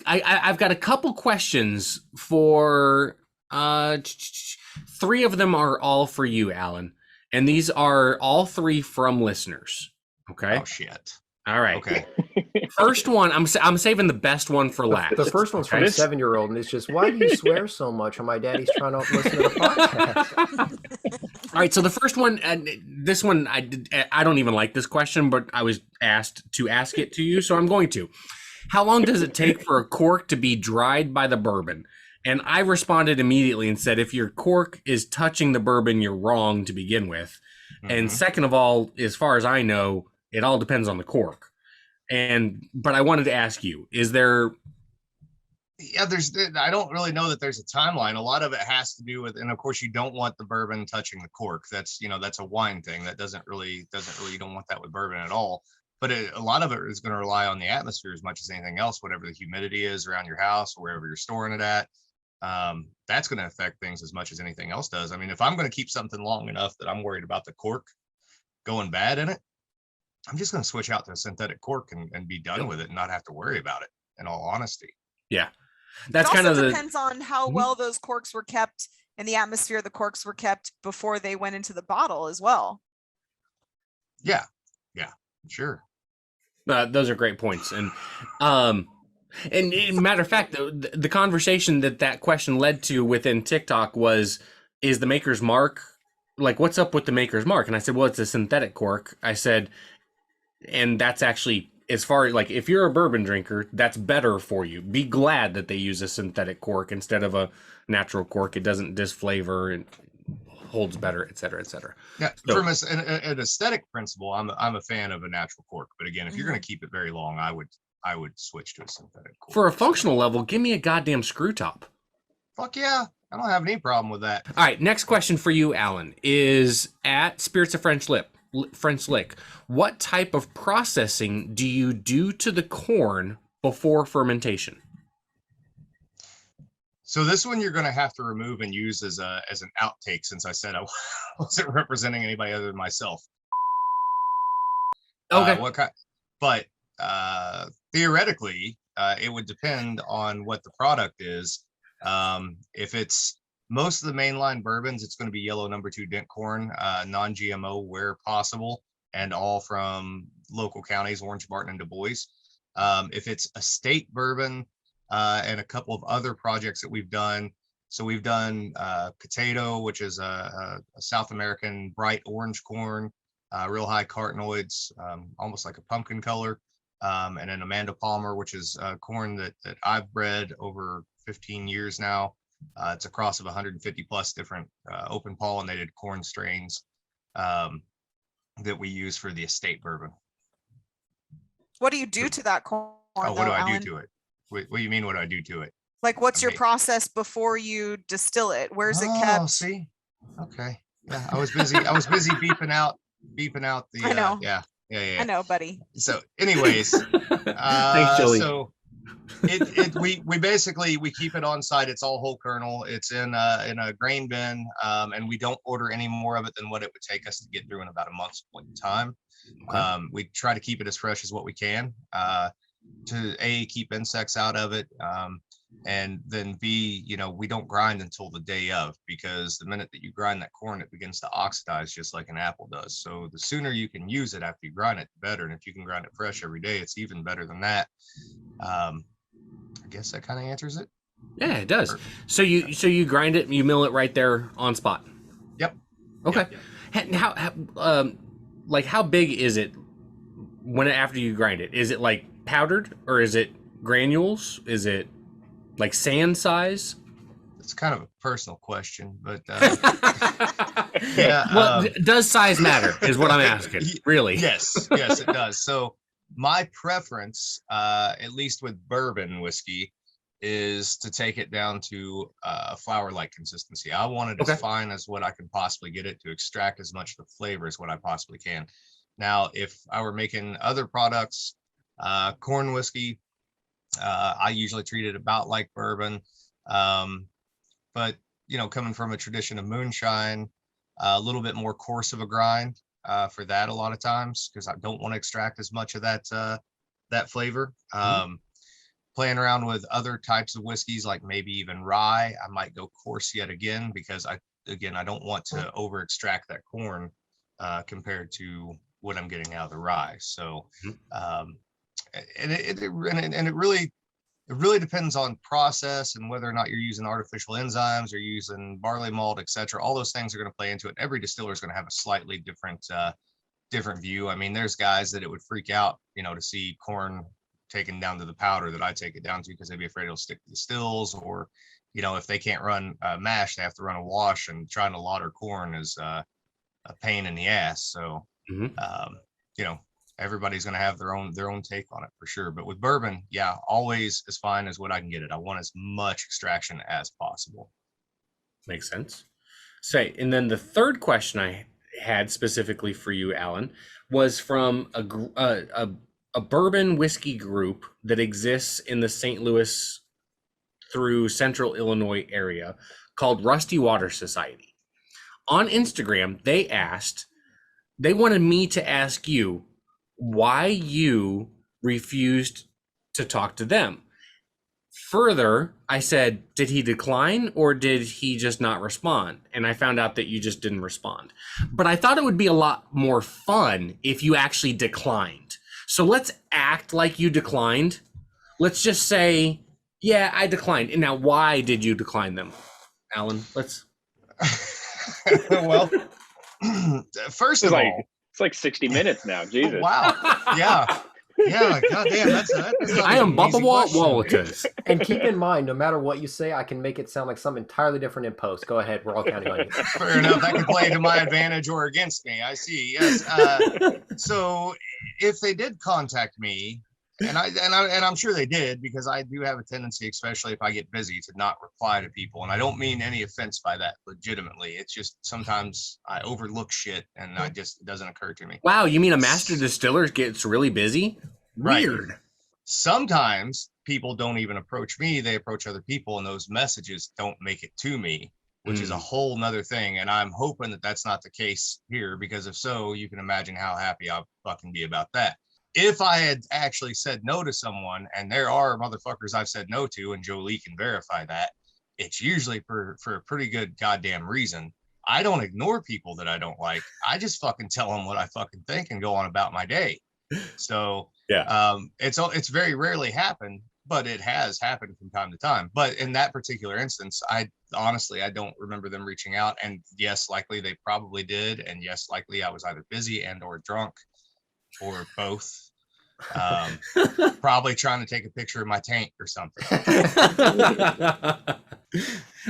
I've got a couple questions for 3 of them are all for you, Alan, and these are all 3 from listeners. Okay. Oh shit. All right. Okay. First one, I'm saving the best one for last. The first one's from a 7-year-old, and it's just, why do you swear so much? And my daddy's trying to listen to the podcast. All right, so the first one, and this one, I don't even like this question, but I was asked to ask it to you, so I'm going to. How long does it take for a cork to be dried by the bourbon? And I responded immediately and said, if your cork is touching the bourbon, you're wrong to begin with. Mm-hmm. And second of all, as far as I know, it all depends on the cork. But I wanted to ask you, is there... Yeah, I don't really know that there's a timeline. A lot of it has to do with, and of course you don't want the bourbon touching the cork. That's a wine thing. That doesn't really, you don't want that with bourbon at all. But a lot of it is going to rely on the atmosphere as much as anything else, whatever the humidity is around your house or wherever you're storing it at. That's going to affect things as much as anything else does. I mean, if I'm going to keep something long enough that I'm worried about the cork going bad in it, I'm just going to switch out to a synthetic cork and be done with it and not have to worry about it, in all honesty. Yeah. That's it kind of depends on how well those corks were kept in the atmosphere the corks were kept before they went into the bottle as well. Yeah, sure. Those are great points. And matter of fact, the conversation that question led to within TikTok was, is the Maker's Mark, like, what's up with the Maker's Mark? And I said, well, it's a synthetic cork. I said, and that's actually, as far as, like, if you're a bourbon drinker, that's better for you. Be glad that they use a synthetic cork instead of a natural cork. It doesn't disflavor and holds better, et cetera, et cetera. Yeah, so, from an aesthetic principle, I'm a fan of a natural cork. But again, if you're going to keep it very long, I would switch to a synthetic cork. For a functional level, give me a goddamn screw top. Fuck yeah. I don't have any problem with that. All right, next question for you, Alan, is at Spirits of French Lick. What type of processing do you do to the corn before fermentation? So this one you're going to have to remove and use as an outtake, since I said I wasn't representing anybody other than myself. Okay. But theoretically, it would depend on what the product is. If it's most of the mainline bourbons, it's going to be yellow No. 2 dent corn, non-GMO where possible, and all from local counties, Orange, Barton, and Du Bois. If it's a state bourbon, and a couple of other projects that we've done. So we've done potato, which is a South American bright orange corn, real high carotenoids, almost like a pumpkin color. And then Amanda Palmer, which is corn that I've bred over 15 years now. It's a cross of 150 plus different open pollinated corn strains that we use for the estate bourbon. What do you do to that corn? Oh, what do I do to it? What do you mean? What do I do to it? Like, what's your process before you distill it? Where's it kept? Oh, see, okay, yeah. I was busy beeping out the. I know. Yeah. I know, buddy. So, anyways, thanks, Jolee. So we basically keep it on site. It's all whole kernel. It's in a grain bin, and we don't order any more of it than what it would take us to get through in about a month's point in time. Okay. We try to keep it as fresh as what we can. To keep insects out of it, and then B, we don't grind until the day of, because the minute that you grind that corn, it begins to oxidize just like an apple does. So the sooner you can use it after you grind it, the better. And if you can grind it fresh every day, it's even better than that. I guess that kind of answers it. Yeah, it does. So you grind it, you mill it right there on spot. Yep. Okay. Yep. How big is it after you grind it? Is it like powdered, or is it granules? Is it like sand size? It's kind of a personal question, but yeah. Well, does size matter is what I'm asking, really? Yes, it does. So my preference, at least with bourbon whiskey, is to take it down to a flour-like consistency. I want it as fine as what I can possibly get it to extract as much of the flavor as what I possibly can. Now, if I were making other products, corn whiskey, I usually treat it about like bourbon, but coming from a tradition of moonshine, a little bit more coarse of a grind for that a lot of times, because I don't want to extract as much of that flavor. Playing around with other types of whiskeys, like maybe even rye, I might go coarse yet again, because I don't want to over extract that corn compared to what I'm getting out of the rye. So it really depends on process and whether or not you're using artificial enzymes or using barley malt, etc. All those things are going to play into it. Every distiller is going to have a slightly different view. I mean, there's guys that it would freak out, to see corn taken down to the powder that I take it down to, because they'd be afraid it'll stick to the stills, or if they can't run mash, they have to run a wash, and trying to lauter corn is a pain in the ass. So everybody's going to have their own take on it for sure. But with bourbon, yeah, always as fine as what I can get it. I want as much extraction as possible. Makes sense. And then the third question I had specifically for you, Alan, was from a bourbon whiskey group that exists in the St. Louis through Central Illinois area called Rusty Water Society. On Instagram, they wanted me to ask you why you refused to talk to them. Further, I said, did he decline, or did he just not respond? And I found out that you just didn't respond. But I thought it would be a lot more fun if you actually declined. So let's act like you declined. Let's just say, yeah, I declined. And now, why did you decline them, Alan? Let's. Well, first of all, it's like 60 minutes now. Jesus. Wow. Yeah. Goddamn. That's I am Bubba Wallace. And keep in mind, no matter what you say, I can make it sound like something entirely different in post. Go ahead. We're all counting on you. Fair enough. That can play to my advantage or against me. I see. Yes. So if they did contact me, and I'm sure they did, because I do have a tendency, especially if I get busy, to not reply to people. And I don't mean any offense by that, legitimately. It's just sometimes I overlook shit, and it doesn't occur to me. Wow, you mean a master distiller gets really busy? Weird. Right. Sometimes people don't even approach me, they approach other people, and those messages don't make it to me, which is a whole nother thing. And I'm hoping that that's not the case here, because if so, you can imagine how happy I'll fucking be about that. If I had actually said no to someone, and there are motherfuckers I've said no to, and Jolee can verify that, it's usually for a pretty good goddamn reason. I don't ignore people that I don't like. I just fucking tell them what I fucking think and go on about my day. So yeah, it's very rarely happened, but it has happened from time to time. But in that particular instance, I honestly don't remember them reaching out. And yes, likely they probably did. And yes, likely I was either busy and or drunk or both. Probably trying to take a picture of my tank or something.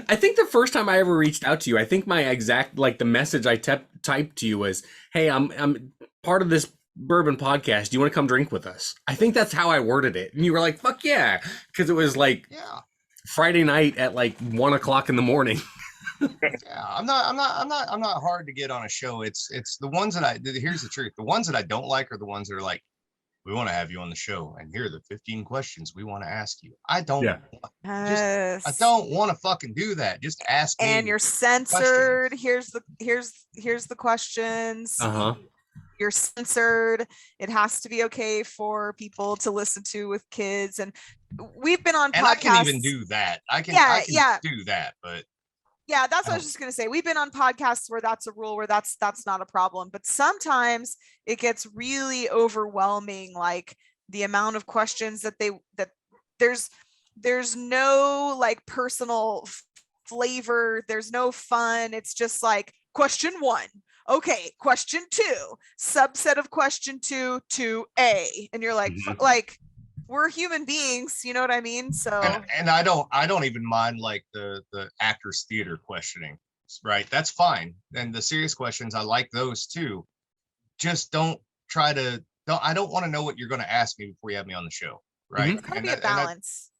I think the first time I ever reached out to you, I think my exact, like, the message I typed to you was, hey, I'm part of this bourbon podcast. Do you want to come drink with us? I think that's how I worded it. And you were like, fuck yeah. Because it was like Friday night at like 1 o'clock in the morning. Yeah, I'm not hard to get on a show. It's the ones that here's the truth. The ones that I don't like are the ones that are like, we want to have you on the show, and here are the 15 questions we want to ask you. I don't I don't want to fucking do that. Just ask me. And you're censored. Questions. Here's the questions. You're censored. It has to be okay for people to listen to with kids. And we've been on podcasts. I can even do that. I can do that, but yeah, that's what I was just going to say. We've been on podcasts where that's a rule, where that's not a problem. But sometimes it gets really overwhelming, like the amount of questions that there's no like personal flavor. There's no fun. It's just like question 1. Okay, question 2, subset of question 2 to A. And you're like, like, we're human beings, you know what I mean? So and I don't even mind like the actors theater questioning, right? That's fine. And the serious questions, I like those too. Just I don't want to know what you're going to ask me before you have me on the show, right? It's gotta be a balance.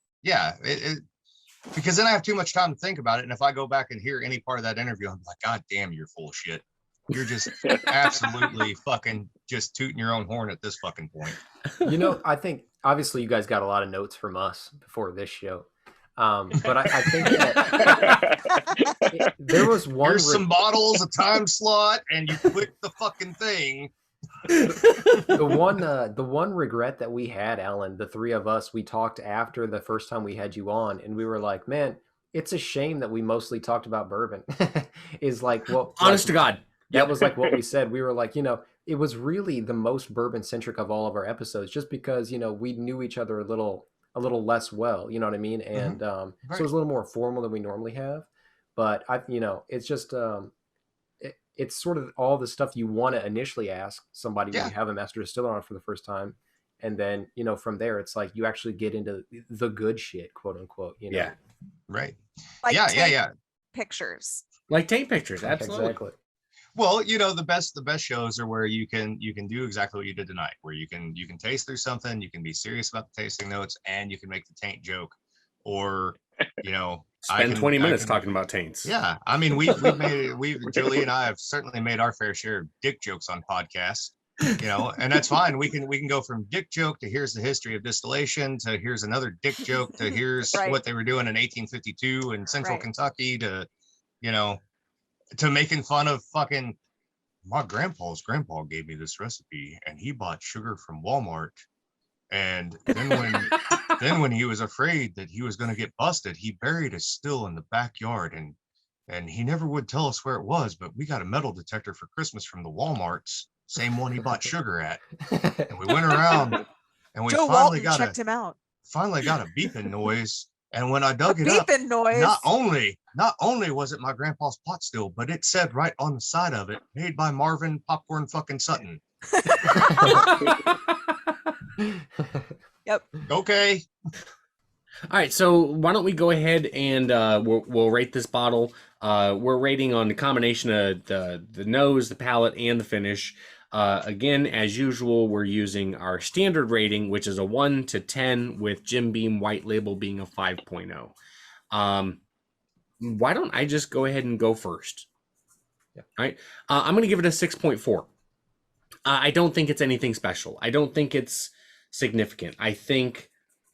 Because then I have too much time to think about it. And if I go back and hear any part of that interview, I'm like, God damn, you're full of shit. You're just absolutely fucking just tooting your own horn at this fucking point. You know, I think obviously you guys got a lot of notes from us before this show. But I think that there was one. Here's some bottles, a time slot, and you click the fucking thing. The one regret that we had, Alan, the three of us, we talked after the first time we had you on, and we were like, man, it's a shame that we mostly talked about bourbon. Is like, well, honest to God. That was like what we said. We were like, you know, it was really the most bourbon centric of all of our episodes, just because, you know, we knew each other a little less well, you know what I mean? And so it was a little more formal than we normally have. But it's just it's sort of all the stuff you want to initially ask somebody when you have a master distiller on for the first time. And then, you know, from there, it's like you actually get into the good shit, quote unquote, you know? Yeah. Right. Like pictures. Like tape pictures. Absolutely. Exactly. Well, you know, the best shows are where you can do exactly what you did tonight, where you can taste through something, you can be serious about the tasting notes, and you can make the taint joke, or, you know, spend 20 minutes talking about taints. Yeah, I mean, Jolee and I have certainly made our fair share of dick jokes on podcasts, you know, and that's fine. We can go from dick joke to here's the history of distillation to here's another dick joke to here's what they were doing in 1852 in Central Kentucky to, you know, to making fun of fucking my grandpa gave me this recipe and he bought sugar from Walmart. And then when he was afraid that he was going to get busted, he buried a still in the backyard and he never would tell us where it was, but we got a metal detector for Christmas from the Walmarts, same one he bought sugar at. And we went around and we finally got a beeping noise. And when I dug it up, noise. Not only was it my grandpa's pot still, but it said right on the side of it, made by Marvin Popcorn fucking Sutton. Yep. Okay. All right, so why don't we go ahead and we'll rate this bottle. We're rating on the combination of the nose, the palate, and the finish. Again, as usual, we're using our standard rating, which is a 1 to 10, with Jim Beam White Label being a 5.0. Why don't I just go ahead and go first? Yeah. All right. I'm going to give it a 6.4. I don't think it's anything special. I don't think it's significant. I think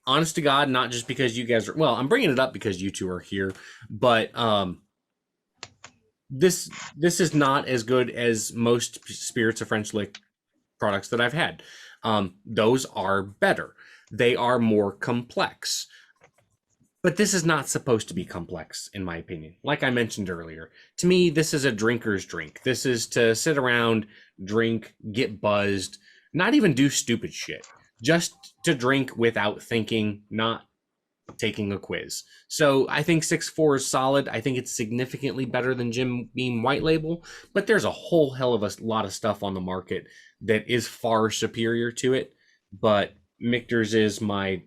honest to God, not just because you guys are, well, I'm bringing it up because you two are here, but this is not as good as most Spirits of French Lick products that I've had. Those are better. They are more complex. But this is not supposed to be complex, in my opinion. Like I mentioned earlier, to me, this is a drinker's drink. This is to sit around, drink, get buzzed, not even do stupid shit. Just to drink without thinking, not taking a quiz. So I think 6.4 is solid. I think it's significantly better than Jim Beam White Label, but there's a whole hell of a lot of stuff on the market that is far superior to it. But Michter's is my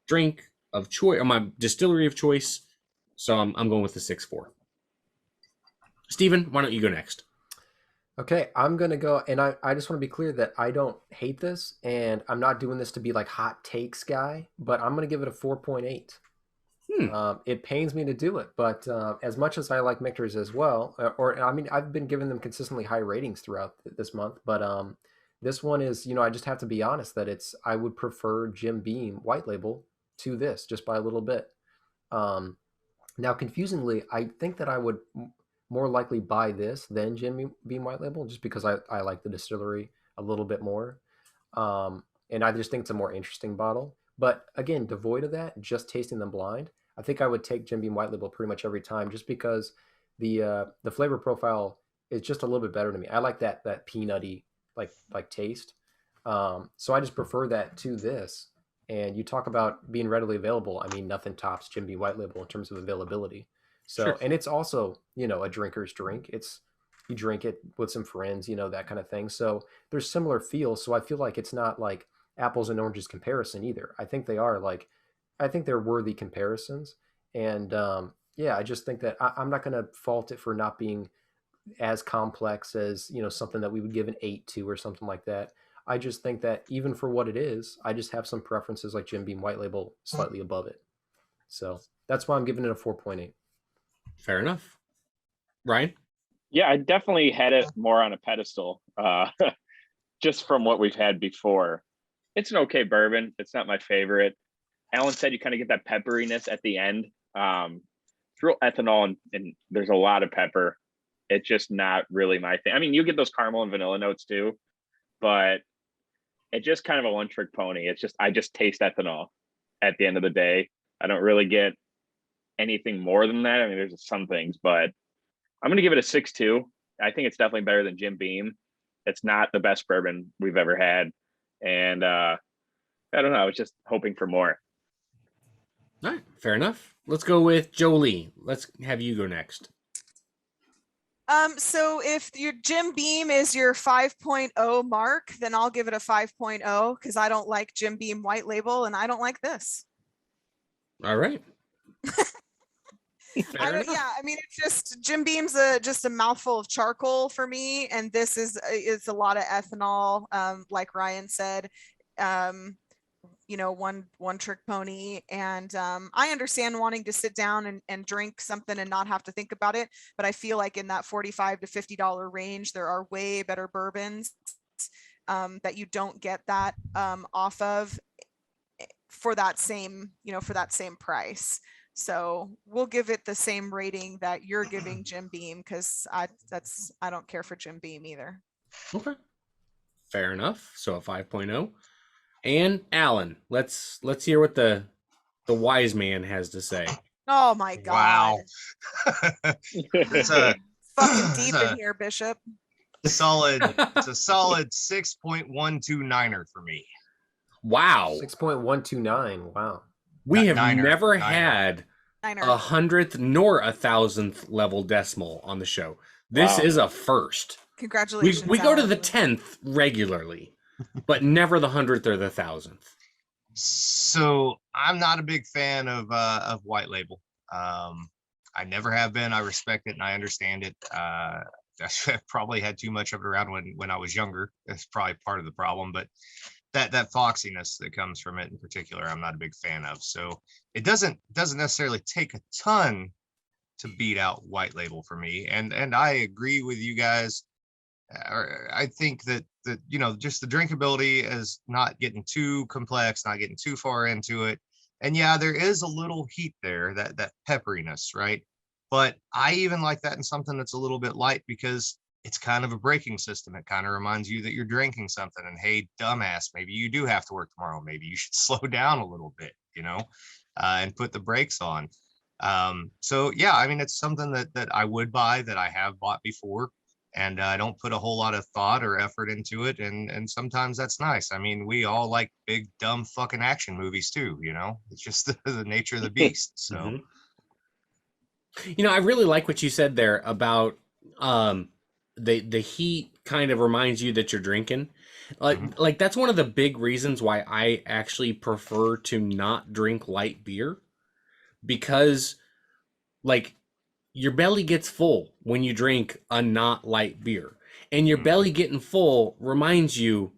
drink of choice, or my distillery of choice. So I'm going with the 6.4. Steven, why don't you go next? Okay, I'm going to go, and I just want to be clear that I don't hate this, and I'm not doing this to be like hot takes guy, but I'm going to give it a 4.8. It pains me to do it, but as much as I like Michter's as well, I've been giving them consistently high ratings throughout this month, but this one is, I just have to be honest that I would prefer Jim Beam White Label to this just by a little bit. Now, confusingly, I think that I would more likely buy this than Jim Beam White Label just because I like the distillery a little bit more. And I just think it's a more interesting bottle. But again, devoid of that, just tasting them blind, I think I would take Jim Beam White Label pretty much every time just because the flavor profile is just a little bit better to me. I like that peanutty like taste. So I just prefer that to this. And you talk about being readily available. I mean, nothing tops Jim Beam White Label in terms of availability. So, sure. And it's also, a drinker's drink. You drink it with some friends, that kind of thing. So there's similar feels. So I feel like it's not like apples and oranges comparison either. I think they're worthy comparisons. And I just think that I'm not going to fault it for not being as complex as, something that we would give an 8 to or something like that. I just think that even for what it is, I just have some preferences like Jim Beam White Label slightly above it. So that's why I'm giving it a 4.8. Fair enough. Ryan? Yeah, I definitely had it more on a pedestal, just from what we've had before. It's an okay bourbon. It's not my favorite. Alan said you kind of get that pepperiness at the end. It's real ethanol and there's a lot of pepper. It's just not really my thing. I mean, you get those caramel and vanilla notes too, but it's just kind of a one-trick pony. I just taste ethanol at the end of the day. I don't really get anything more than that. I mean, there's some things, but I'm going to give it a 6.2. I think it's definitely better than Jim Beam. It's not the best bourbon we've ever had. And I don't know. I was just hoping for more. All right. Fair enough. Let's go with Jolee. Let's have you go next. So if your Jim Beam is your 5.0 mark, then I'll give it a 5.0 because I don't like Jim Beam White Label and I don't like this. All right. I mean, it's just Jim Beam's just a mouthful of charcoal for me, and this is a lot of ethanol, like Ryan said, one trick pony, and I understand wanting to sit down and drink something and not have to think about it, but I feel like in that $45 to $50 range, there are way better bourbons that you don't get that off of for that same price. So we'll give it the same rating that you're giving Jim Beam because I don't care for Jim Beam either. Okay, fair enough. So a 5.0. And Alan, let's hear what the wise man has to say. Oh my God! Wow, it's fucking deep in here, Bishop. It's a solid 6.129er for me. Wow, 6.129. Wow. We have never had a 100th nor a 1,000th level decimal on the show. This is a first. Congratulations. We go to the 10th regularly, but never the 100th or the 1,000th. So I'm not a big fan of White Label. I never have been. I respect it and I understand it. I probably had too much of it around when I was younger. That's probably part of the problem, but that foxiness that comes from it in particular, I'm not a big fan of. So it doesn't necessarily take a ton to beat out White Label for me. And I agree with you guys. I think that just the drinkability is not getting too complex, not getting too far into it. And yeah, there is a little heat there, that pepperiness, right? But I even like that in something that's a little bit light because it's kind of a braking system. It kind of reminds you that you're drinking something and, hey, dumbass, maybe you do have to work tomorrow. Maybe you should slow down a little bit, and put the brakes on. So yeah, I mean, it's something that I would buy, that I have bought before, and I don't put a whole lot of thought or effort into it. And sometimes that's nice. I mean, we all like big, dumb fucking action movies too, it's just the nature of the beast. So, I really like what you said there about, the heat kind of reminds you that you're drinking. Like that's one of the big reasons why I actually prefer to not drink light beer, because like your belly gets full when you drink a not light beer, and your belly getting full reminds you,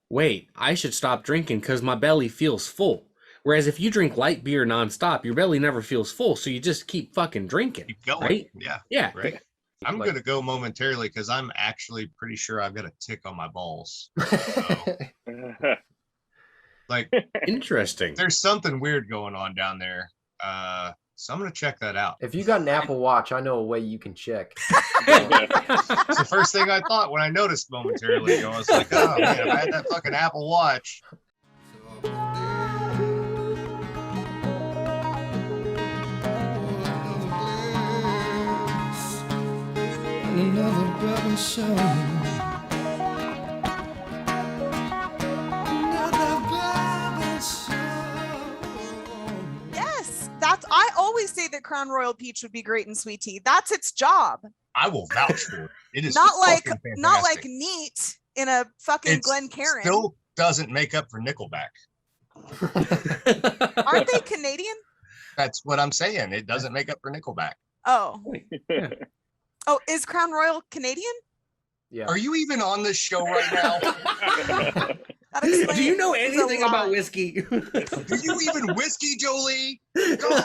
wait, I should stop drinking because my belly feels full. Whereas if you drink light beer nonstop, your belly never feels full, so you just keep fucking drinking. Keep going. Right? Yeah. Right. I'm going to go momentarily because I'm actually pretty sure I've got a tick on my balls. So, like, interesting. There's something weird going on down there. So I'm going to check that out. If you got an Apple Watch, I know a way you can check. It's the first thing I thought when I noticed momentarily. I was like, oh man, if I had that fucking Apple Watch. Another bourbon show. Another bourbon show. Yes, I always say that Crown Royal Peach would be great in sweet tea. That's its job. I will vouch for it. It is not like fantastic. neat in a fucking Glencairn. Still doesn't make up for Nickelback. Aren't they Canadian? That's what I'm saying. It doesn't make up for Nickelback. Oh. Oh, is Crown Royal Canadian? Yeah. Are you even on this show right now? Do you know anything about whiskey? Do you even whiskey, Jolee? God.